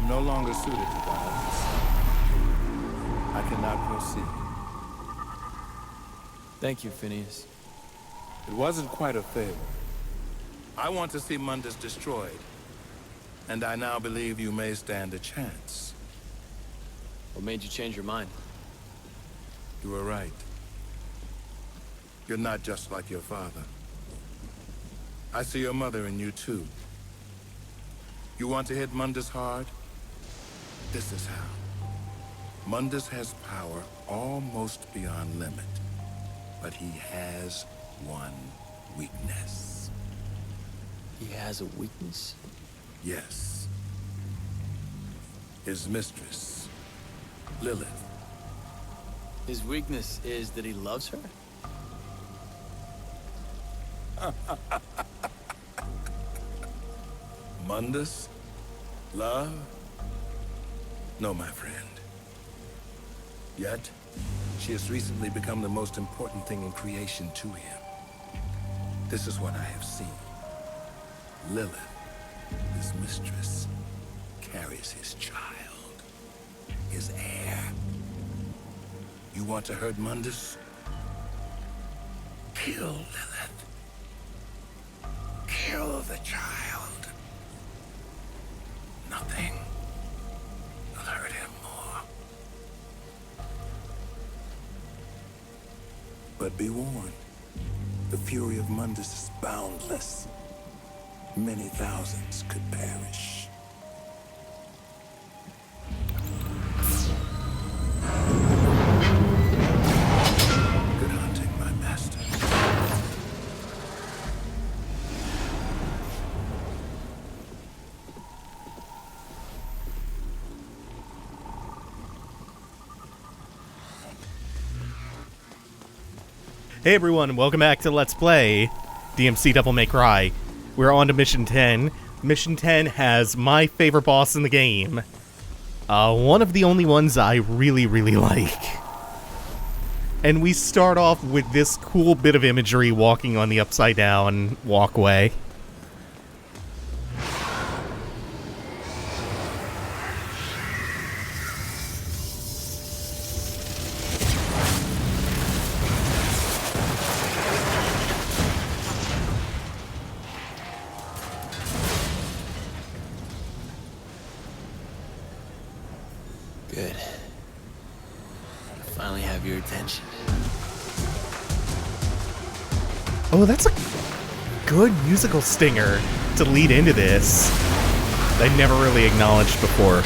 I'm no longer suited to violence. I cannot proceed. Thank you, Phineas. It wasn't quite a favor. I want to see Mundus destroyed, and I now believe you may stand a chance. What made you change your mind? You were right. You're not just like your father. I see your mother in you, too. You want to hit Mundus hard? This is how. Mundus has power almost beyond limit, but he has one weakness. He has a weakness? Yes. His mistress, Lilith. His weakness is that he loves her? Mundus? Love? No, my friend. Yet, she has recently become the most important thing in creation to him. This is what I have seen. Lilith, his mistress, carries his child, his heir. You want to hurt Mundus? Kill Lilith. Kill the child. Nothing will hurt him more. But be warned, the fury of Mundus is boundless. Many thousands could perish. Good hunting, my master. Hey everyone, welcome back to Let's Play DmC Devil May Cry. We're on to Mission 10. Mission 10 has my favorite boss in the game. One of the only ones I really like. And we start off with this cool bit of imagery walking on the upside down walkway. Good. I finally have your attention. Oh, that's a good musical stinger to lead into this. I never really acknowledged before.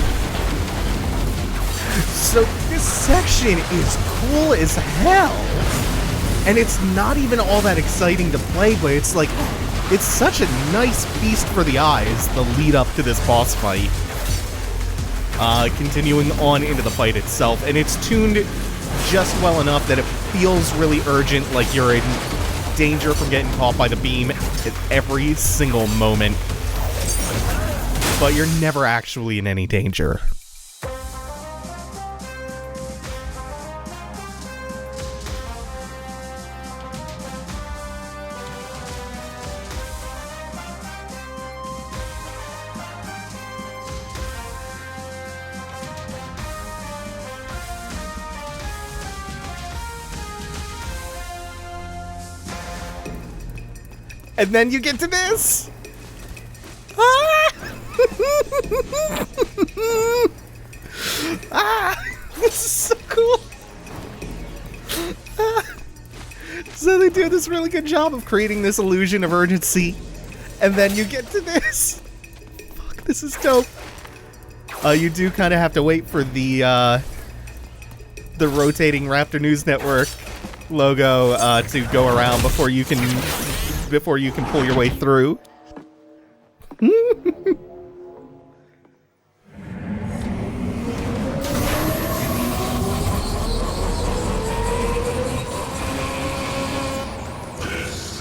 So this section is cool as hell. And it's not even all that exciting to play, but it's like, it's such a nice feast for the eyes, the lead up to this boss fight. Continuing on into the fight itself, and it's tuned just well enough that it feels really urgent, like you're in danger from getting caught by the beam at every single moment, but you're never actually in any danger. And then you get to this! Ah! Ah! This is so cool! Ah. So they do this really good job of creating this illusion of urgency. And then you get to this! Fuck, this is dope. You do kind of have to wait for the rotating Raptor News Network logo to go around before you can pull your way through. This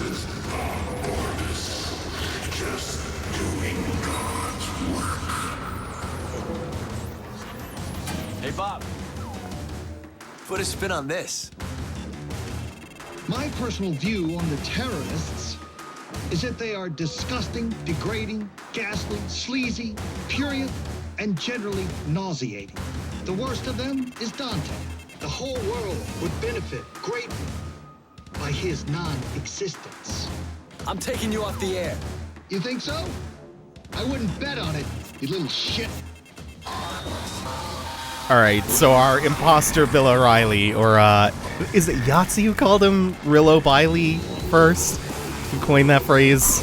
is not orders, just doing God's work. Hey, Bob. Put a spin on this. My personal view on the terrorists is that they are disgusting, degrading, ghastly, sleazy, purient, and generally nauseating. The worst of them is Dante. The whole world would benefit greatly by his non-existence. I'm taking you off the air. You think so? I wouldn't bet on it, you little shit. Alright, so our imposter Bill O'Reilly, or is it Yahtzee who called him Rillo Biley first? Who coined that phrase?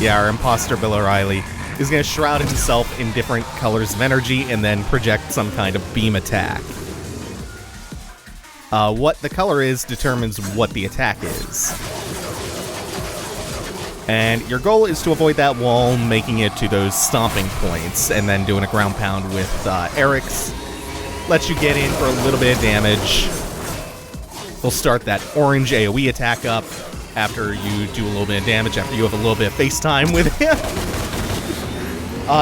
Yeah, our imposter Bill O'Reilly is going to shroud himself in different colors of energy and then project some kind of beam attack. What the color is determines what the attack is. And your goal is to avoid that wall, making it to those stomping points, and then doing a ground pound with Eric's. Lets you get in for a little bit of damage. He'll start that orange AoE attack up after you do a little bit of damage, after you have a little bit of FaceTime with him.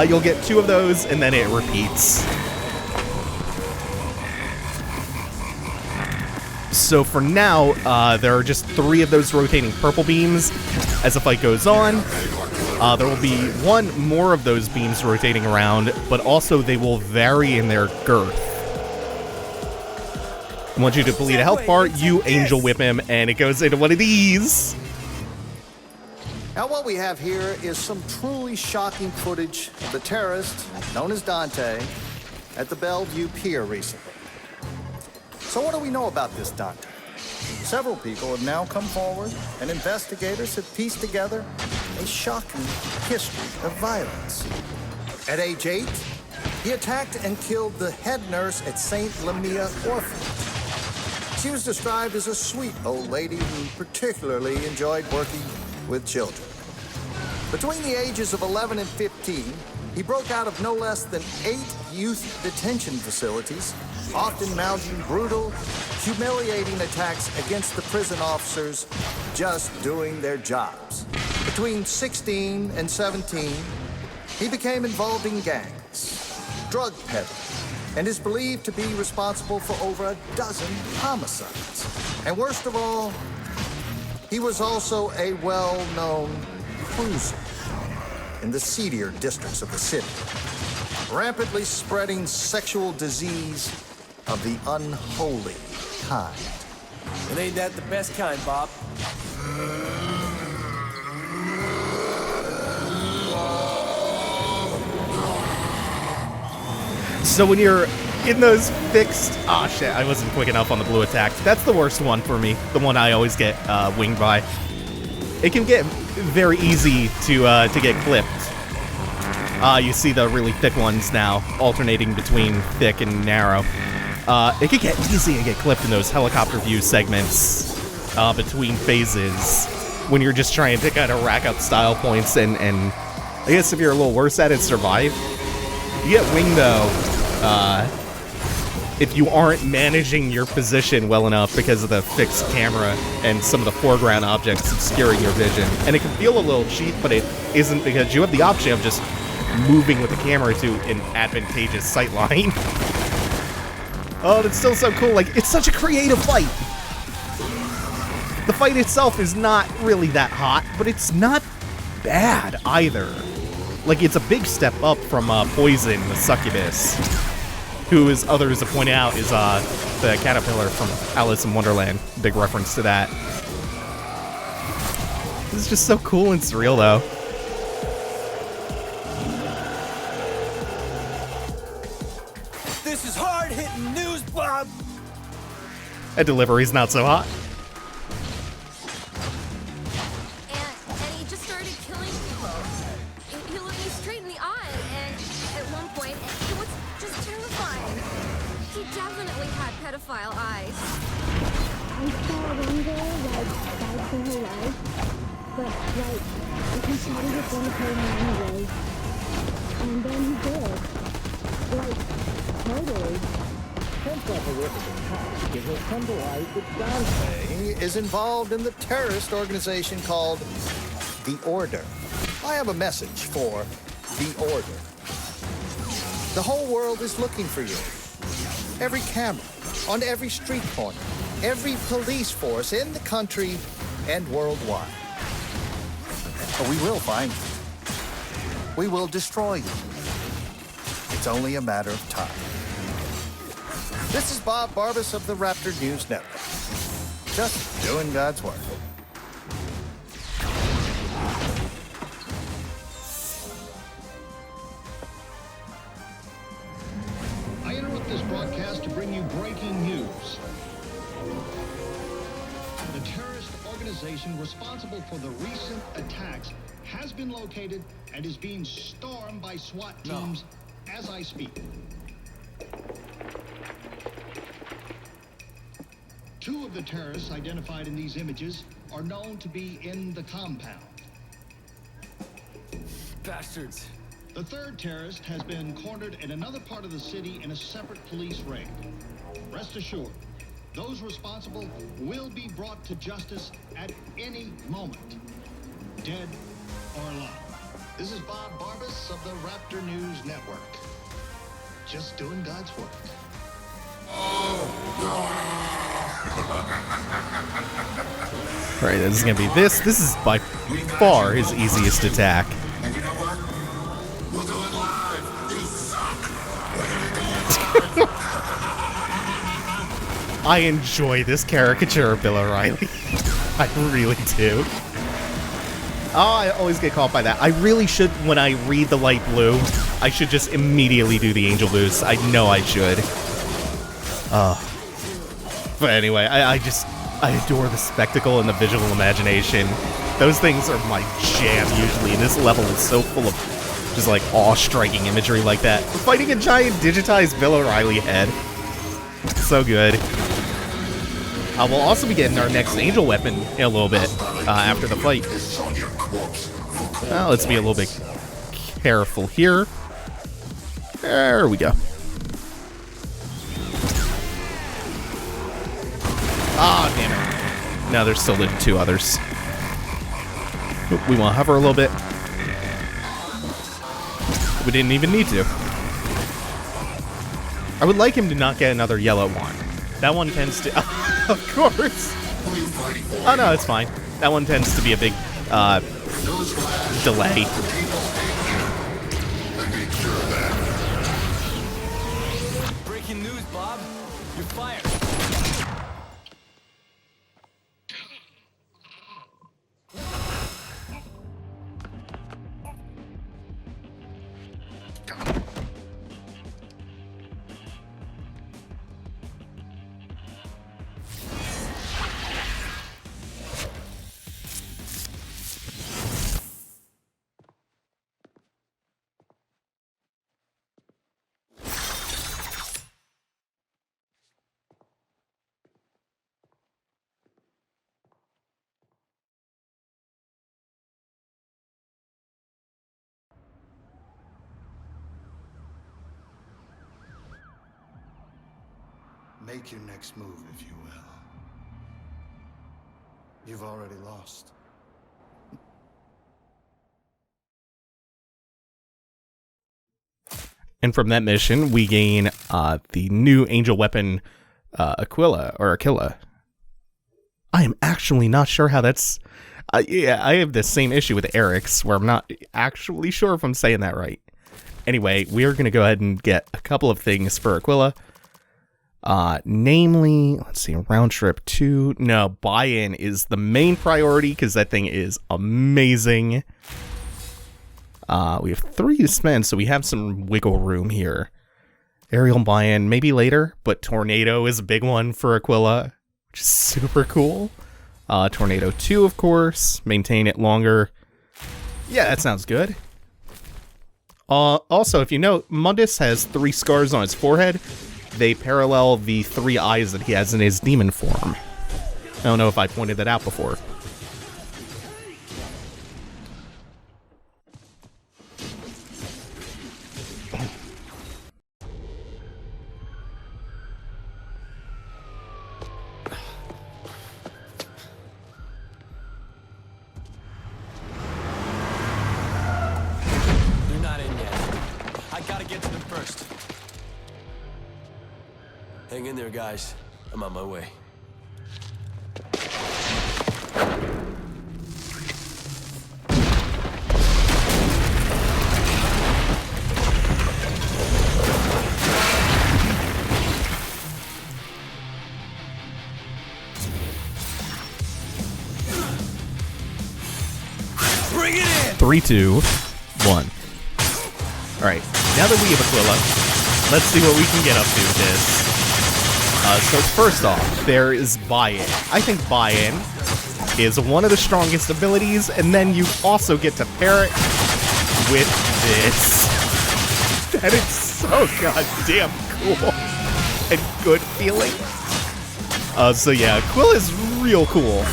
You'll get 2 of those, and then it repeats. So for now, there are just 3 of those rotating purple beams. As the fight goes on, there will be 1 more of those beams rotating around, but also they will vary in their girth. I want you to complete a health bar, you angel whip him, and it goes into one of these. Now what we have here is some truly shocking footage of the terrorist, known as Dante, at the Bellevue Pier recently. So what do we know about this Dante? Several people have now come forward, and investigators have pieced together a shocking history of violence. At age 8, he attacked and killed the head nurse at St. Lamia Orphanage. She was described as a sweet old lady who particularly enjoyed working with children. Between the ages of 11 and 15, he broke out of no less than 8 youth detention facilities, often mounting brutal, humiliating attacks against the prison officers just doing their jobs. Between 16 and 17, he became involved in gangs, drug peddling, and is believed to be responsible for over a dozen homicides. And worst of all, he was also a well-known cruiser in the seedier districts of the city, rampantly spreading sexual disease of the unholy kind. And ain't that the best kind, Bob? So when you're in those fixed... Ah, shit, I wasn't quick enough on the blue attack. That's the worst one for me, the one I always get winged by. It can get very easy to get clipped. You see the really thick ones now, alternating between thick and narrow. It can get easy to get clipped in those helicopter view segments between phases when you're just trying to kind of rack up style points and I guess if you're a little worse at it, survive. You get winged though if you aren't managing your position well enough because of the fixed camera and some of the foreground objects obscuring your vision. And it can feel a little cheap, but it isn't, because you have the option of just moving with the camera to an advantageous sightline. Oh, that's still so cool. Like, it's such a creative fight. The fight itself is not really that hot, but it's not bad either. Like, it's a big step up from Poison, the succubus, who, as others have pointed out, is the caterpillar from Alice in Wonderland. Big reference to that. This is just so cool and surreal, though. This is hard-hitting news, Bob! That delivery's not so hot. And he just started killing people. He looked me straight in the eye, and at one point, it was just terrifying. He definitely had pedophile eyes. I saw one girl, fight for her life, but, if he thought he was going to kill her anyway. And then he did. Totally. Sounds like a horrific attack, because he'll come to light that Dante is involved in the terrorist organization called The Order. I have a message for The Order. The whole world is looking for you. Every camera, on every street corner, every police force in the country and worldwide. But we will find you. We will destroy you. It's only a matter of time. This is Bob Barbas of the Raptor News Network. Just doing God's work. I interrupt this broadcast to bring you breaking news. The terrorist organization responsible for the recent attacks has been located and is being stormed by SWAT teams as I speak. 2 of the terrorists identified in these images are known to be in the compound. Bastards. The 3rd terrorist has been cornered in another part of the city in a separate police raid. Rest assured, those responsible will be brought to justice at any moment, dead or alive. This is Bob Barbas of the Raptor News Network. Just doing God's work. Alright, this is gonna be this. This is by far his easiest attack. And you know what? We'll do it live. You suck. I enjoy this caricature of Bill O'Reilly. I really do. Oh, I always get caught by that. I really should, when I read the light blue, I should just immediately do the angel boost. I know I should. But anyway, I adore the spectacle and the visual imagination. Those things are my jam usually, and this level is so full of just like awe-striking imagery like that. We're fighting a giant digitized Bill O'Reilly head. So good. We'll also be getting our next angel weapon in a little bit after the fight. Let's be a little bit careful here. There we go. Ah, damn it. Now there's still the 2 others. Oop, we want to hover a little bit. We didn't even need to. I would like him to not get another yellow one. That one tends to... of course! Oh no, it's fine. That one tends to be a big, delay. Breaking news, Bob. You're fired. Make your next move, if you will. You've already lost. And from that mission, we gain the new angel weapon, Aquila. I am actually not sure how that's... yeah, I have the same issue with Eric's, where I'm not actually sure if I'm saying that right. Anyway, we are going to go ahead and get a couple of things for Aquila. Namely, let's see, round trip 2. No, buy-in is the main priority because that thing is amazing. We have 3 to spend, so we have some wiggle room here. Aerial buy-in, maybe later, but Tornado is a big one for Aquila, which is super cool. Tornado 2, of course. Maintain it longer. Yeah, that sounds good. Also, if you note, Mundus has 3 scars on his forehead. They parallel the 3 eyes that he has in his demon form. I don't know if I pointed that out before. You're not in yet. I gotta get to them first. Hang in there, guys. I'm on my way. 3, 2, 1. Alright, now that we have Aquila, let's see what we can get up to with this. So first off, there is buy-in. I think buy-in is one of the strongest abilities, and then you also get to pair it with this. That is so goddamn cool and good feeling. So yeah, Quill is real cool.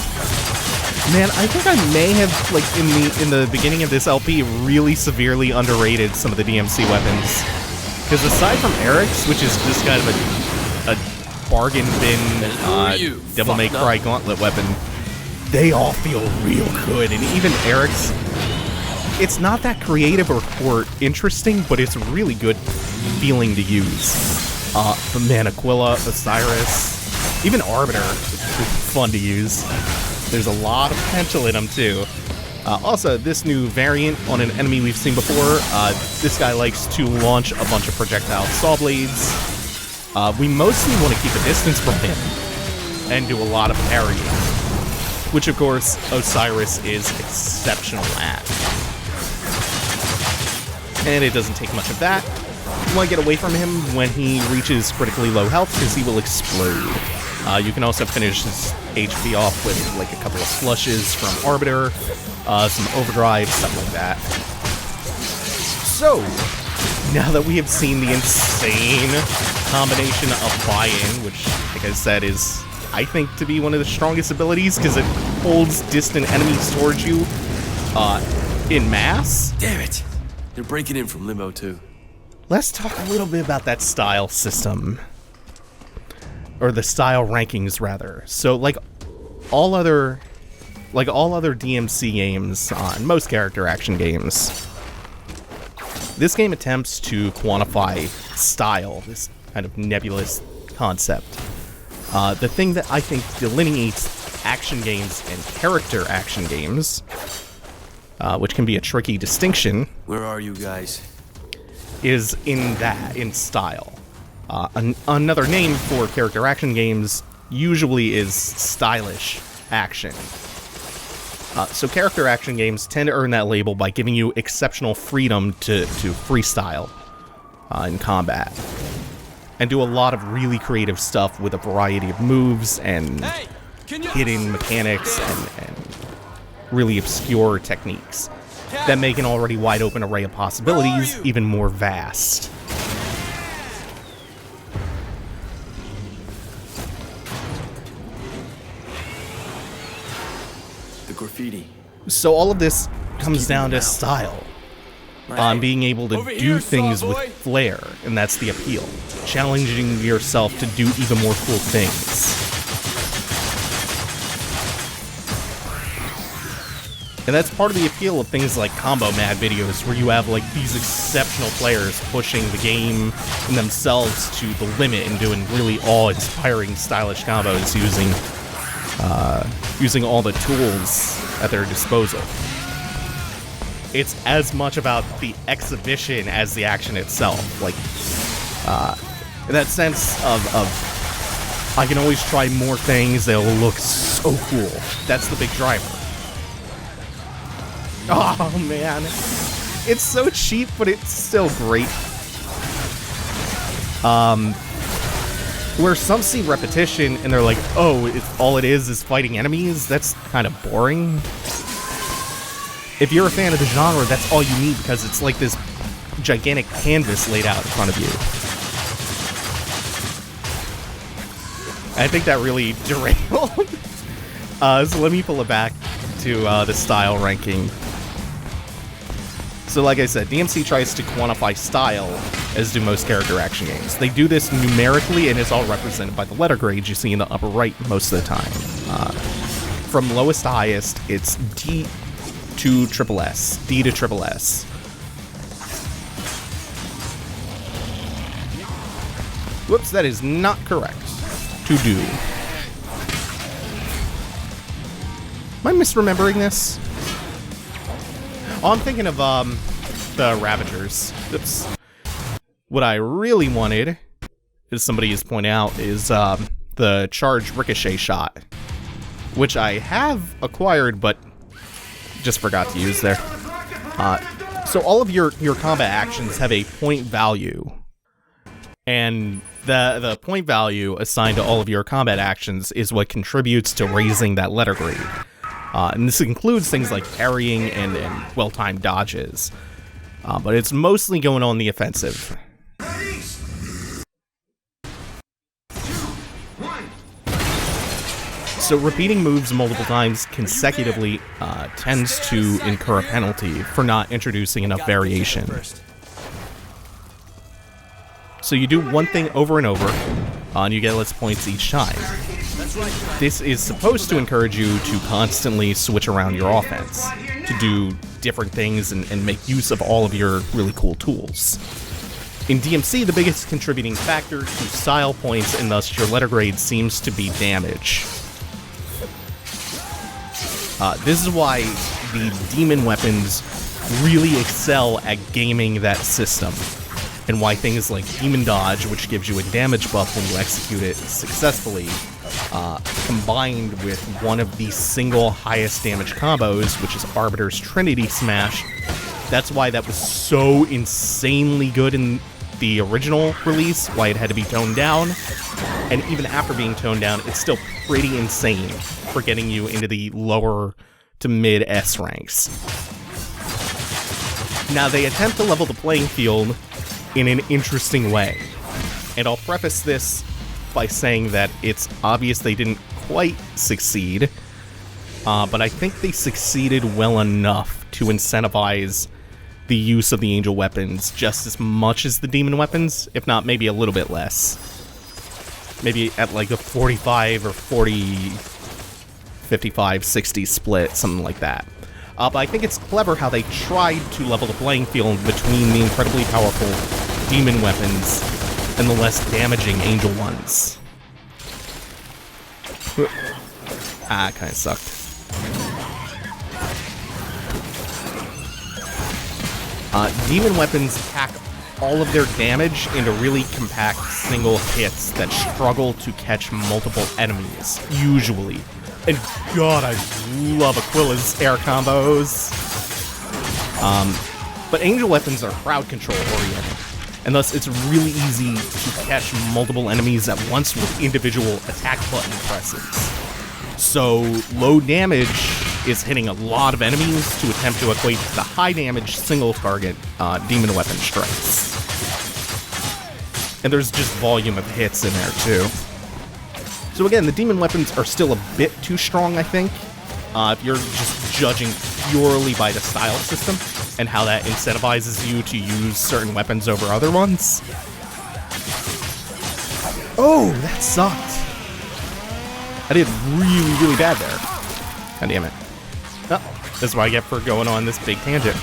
Man, I think I may have, like, in the beginning of this LP, really severely underrated some of the DMC weapons. Because aside from Eric's, which is just kind of a bargain bin Devil May Cry gauntlet weapon, they all feel real good. And even Eric's, it's not that creative or interesting, but it's really good feeling to use. But man, Aquila, Osiris, even Arbiter is fun to use. There's a lot of potential in them too. Also, this new variant on an enemy we've seen before, this guy likes to launch a bunch of projectile saw blades. We mostly want to keep a distance from him and do a lot of parrying, which of course Osiris is exceptional at. And it doesn't take much of that. You want to get away from him when he reaches critically low health because he will explode. You can also finish his HP off with like a couple of flushes from Arbiter, some overdrive, stuff like that. So, now that we have seen the insane combination of buy-in, which, like I said, is, I think, to be one of the strongest abilities because it holds distant enemies towards you in mass. Damn it! They're breaking in from Limbo too. Let's talk a little bit about that style system. Or the style rankings, rather. So, like all other DMC games, and most character action games, this game attempts to quantify style, this kind of nebulous concept. The thing that I think delineates action games and character action games, which can be a tricky distinction. Where are you guys? Is in style. Another name for character action games usually is stylish action. So character action games tend to earn that label by giving you exceptional freedom to freestyle in combat. And do a lot of really creative stuff with a variety of moves and hidden mechanics and really obscure techniques that make an already wide open array of possibilities even more vast. Graffiti. So all of this comes down to style. On being able to do things with flair, and that's the appeal. Challenging yourself to do even more cool things. And that's part of the appeal of things like Combo Mad videos, where you have like these exceptional players pushing the game and themselves to the limit and doing really awe-inspiring stylish combos using all the tools at their disposal. It's as much about the exhibition as the action itself. Like, in that sense of I can always try more things, they'll look so cool. That's the big driver. Oh man, it's so cheap, but it's still great. Where some see repetition and they're like, oh, all it is fighting enemies, that's kind of boring. If you're a fan of the genre, that's all you need because it's like this gigantic canvas laid out in front of you. I think that really derailed. So let me pull it back to the style ranking. So like I said, DMC tries to quantify style, as do most character action games. They do this numerically, and it's all represented by the letter grades you see in the upper right most of the time. From lowest to highest, it's D to triple S. D to triple S. Whoops, that is not correct. To do. Am I misremembering this? Oh, I'm thinking of, the Ravagers. Oops. What I really wanted, as somebody has pointed out, is, the charge ricochet shot. Which I have acquired, but just forgot to use there. So all of your combat actions have a point value, and the point value assigned to all of your combat actions is what contributes to raising that letter grade. And this includes things like parrying and well-timed dodges, but it's mostly going on the offensive. So repeating moves multiple times consecutively tends to incur a penalty for not introducing enough variation. So you do one thing over and over, and you get less points each time. This is supposed to encourage you to constantly switch around your offense, to do different things and make use of all of your really cool tools. In DMC, the biggest contributing factor to style points and thus your letter grade seems to be damage. This is why the demon weapons really excel at gaming that system, and why things like Demon Dodge, which gives you a damage buff when you execute it successfully, combined with one of the single highest damage combos, which is Arbiter's Trinity Smash. That's why that was so insanely good in the original release, why it had to be toned down, and even after being toned down, it's still pretty insane for getting you into the lower to mid S ranks. Now, they attempt to level the playing field in an interesting way, and I'll preface this by saying that it's obvious they didn't quite succeed, but I think they succeeded well enough to incentivize the use of the angel weapons just as much as the demon weapons, if not maybe a little bit less. Maybe at like a 45 or 40, 55, 60 split, something like that. But I think it's clever how they tried to level the playing field between the incredibly powerful demon weapons and the less damaging angel ones. Kinda sucked. Demon weapons pack all of their damage into really compact single hits that struggle to catch multiple enemies, usually. And God, I love Aquila's air combos. But angel weapons are crowd control oriented, and thus it's really easy to catch multiple enemies at once with individual attack button presses. So low damage is hitting a lot of enemies to attempt to equate the high damage single target demon weapon strikes. And there's just volume of hits in there too. So again, the demon weapons are still a bit too strong, I think, if you're just judging purely by the style system and how that incentivizes you to use certain weapons over other ones. Oh, that sucked. I did really, really bad there. God damn it. Oh, that's what I get for going on this big tangent.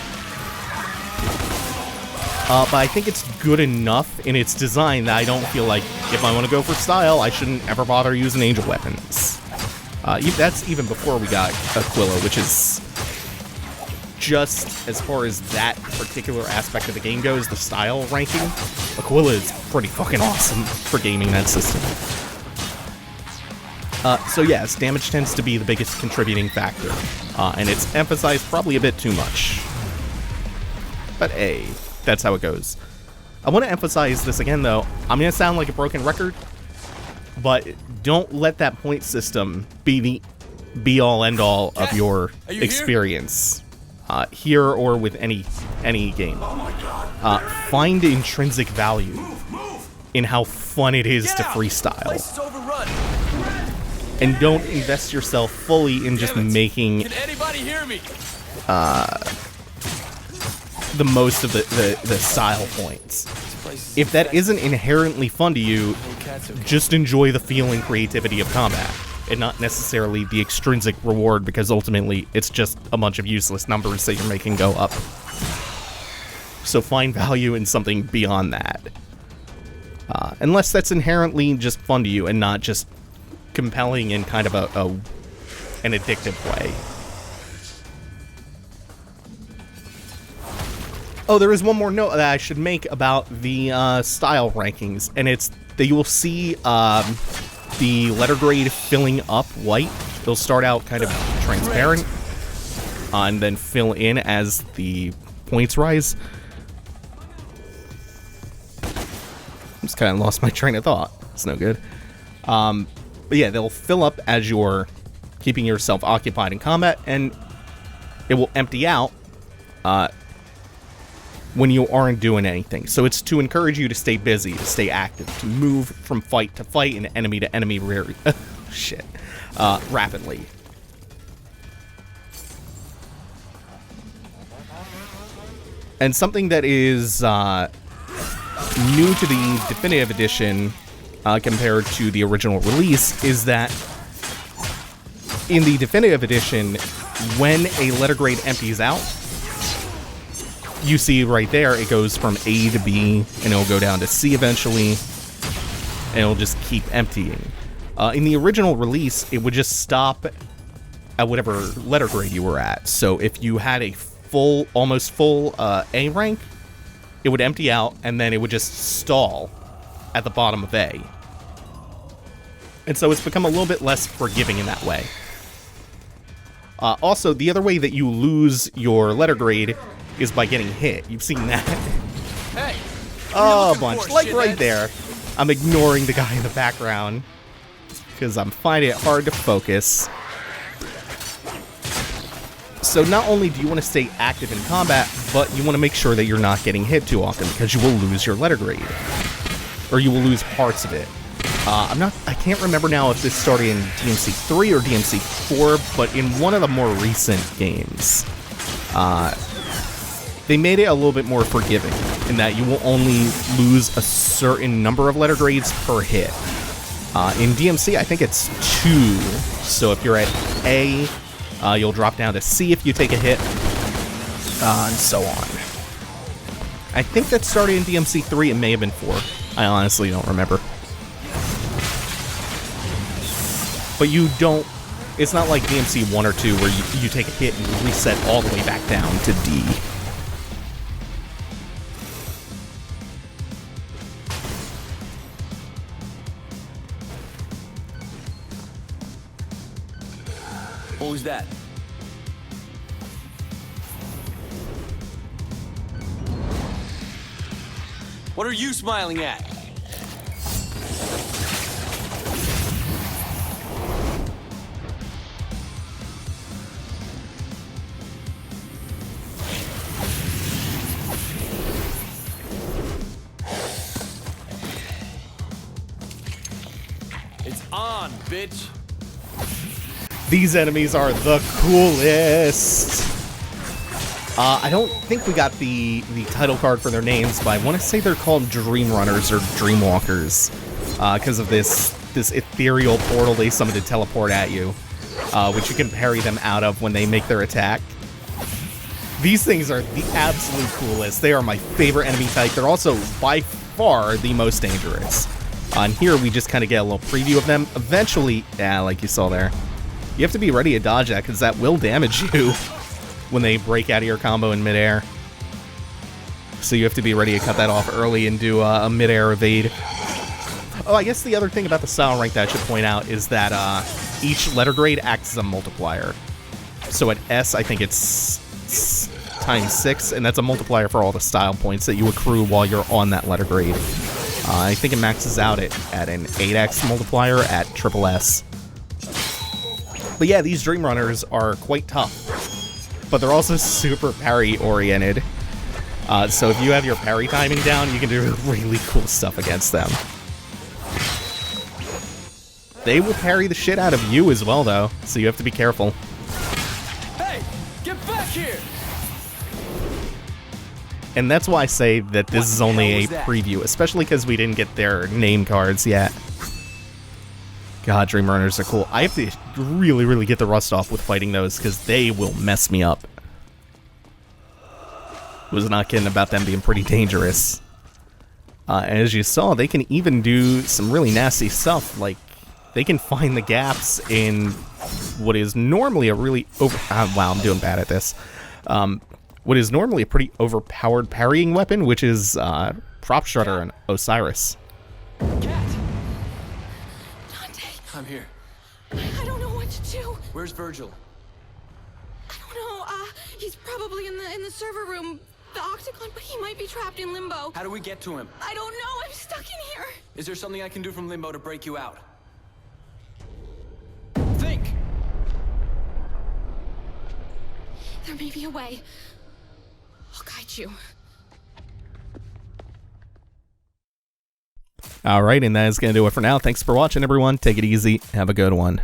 But I think it's good enough in its design that I don't feel like if I want to go for style, I shouldn't ever bother using angel weapons. That's even before we got Aquila, which is just as far as that particular aspect of the game goes, the style ranking, Aquila is pretty fucking awesome for gaming that system. So yes, damage tends to be the biggest contributing factor, and it's emphasized probably a bit too much. But hey, that's how it goes. I want to emphasize this again, though. I'm going to sound like a broken record, but don't let that point system be the be-all, end-all of your experience, here or with any game. Find intrinsic value in how fun it is to freestyle. And don't invest yourself fully in just making the most of the style points. If that isn't inherently fun to you, just enjoy the feel and creativity of combat, and not necessarily the extrinsic reward, because ultimately it's just a bunch of useless numbers that you're making go up. So find value in something beyond that. Unless that's inherently just fun to you and not just compelling in kind of an addictive way. Oh, there is one more note that I should make about the style rankings, and it's that you will see the letter grade filling up white. It'll start out kind of transparent, and then fill in as the points rise. Just kind of lost my train of thought. It's no good. But yeah, they'll fill up as you're keeping yourself occupied in combat, and it will empty out when you aren't doing anything. So it's to encourage you to stay busy, to stay active, to move from fight to fight and enemy to enemy rapidly. And something that is new to the Definitive Edition compared to the original release is that in the Definitive Edition, when a letter grade empties out, you see right there, it goes from A to B, and it'll go down to C eventually, and it'll just keep emptying. In the original release, it would just stop at whatever letter grade you were at. So if you had a almost full A rank, it would empty out, and then it would just stall at the bottom of A. And so it's become a little bit less forgiving in that way. Also, the other way that you lose your letter grade is by getting hit. You've seen that. Hey! Oh, a bunch. Like right there. I'm ignoring the guy in the background because I'm finding it hard to focus. So not only do you want to stay active in combat, but you want to make sure that you're not getting hit too often because you will lose your letter grade. Or you will lose parts of it. I can't remember now if this started in DmC 3 or DmC 4, but in one of the more recent games, they made it a little bit more forgiving in that you will only lose a certain number of letter grades per hit. In DmC, I think it's 2, so if you're at A, you'll drop down to C if you take a hit, and so on. I think that started in DmC 3, it may have been 4. I honestly don't remember. But you don't, it's not like DmC 1 or 2 where you take a hit and you reset all the way back down to D. What was that? What are you smiling at? It's on, bitch. These enemies are the coolest. I don't think we got the title card for their names, but I want to say they're called Dream Runners or Dream Walkers because of this ethereal portal they summon to teleport at you, which you can parry them out of when they make their attack. These things are the absolute coolest. They are my favorite enemy type. They're also by far the most dangerous. On here, we just kind of get a little preview of them. Eventually, yeah, like you saw there, you have to be ready to dodge that because that will damage you when they break out of your combo in midair. So you have to be ready to cut that off early and do a midair evade. Oh, I guess the other thing about the style rank that I should point out is that each letter grade acts as a multiplier. So at S, I think it's times 6, and that's a multiplier for all the style points that you accrue while you're on that letter grade. I think it maxes out at an 8x multiplier at triple S. But yeah, these Dream Runners are quite tough, but they're also super parry-oriented. So if you have your parry timing down, you can do really cool stuff against them. They will parry the shit out of you as well, though, so you have to be careful. Hey, get back here! And that's why I say that this is only a preview, especially because we didn't get their name cards yet. God, Dream Runners are cool. I have to really, really get the rust off with fighting those, because they will mess me up. Was not kidding about them being pretty dangerous. As you saw, they can even do some really nasty stuff, like they can find the gaps in what is normally a really wow, I'm doing bad at this. What is normally a pretty overpowered parrying weapon, which is Prop Shredder and Osiris. Cat! Dante, I'm here. I don't know what to do. Where's Vergil? I don't know. He's probably in the server room. the octagon, but he might be trapped in limbo. How do we get to him? I don't know. I'm stuck in here. Is there something I can do from limbo to break you out? Think! There may be a way. I'll guide you. Alright, and that is going to do it for now. Thanks for watching, everyone. Take it easy. Have a good one.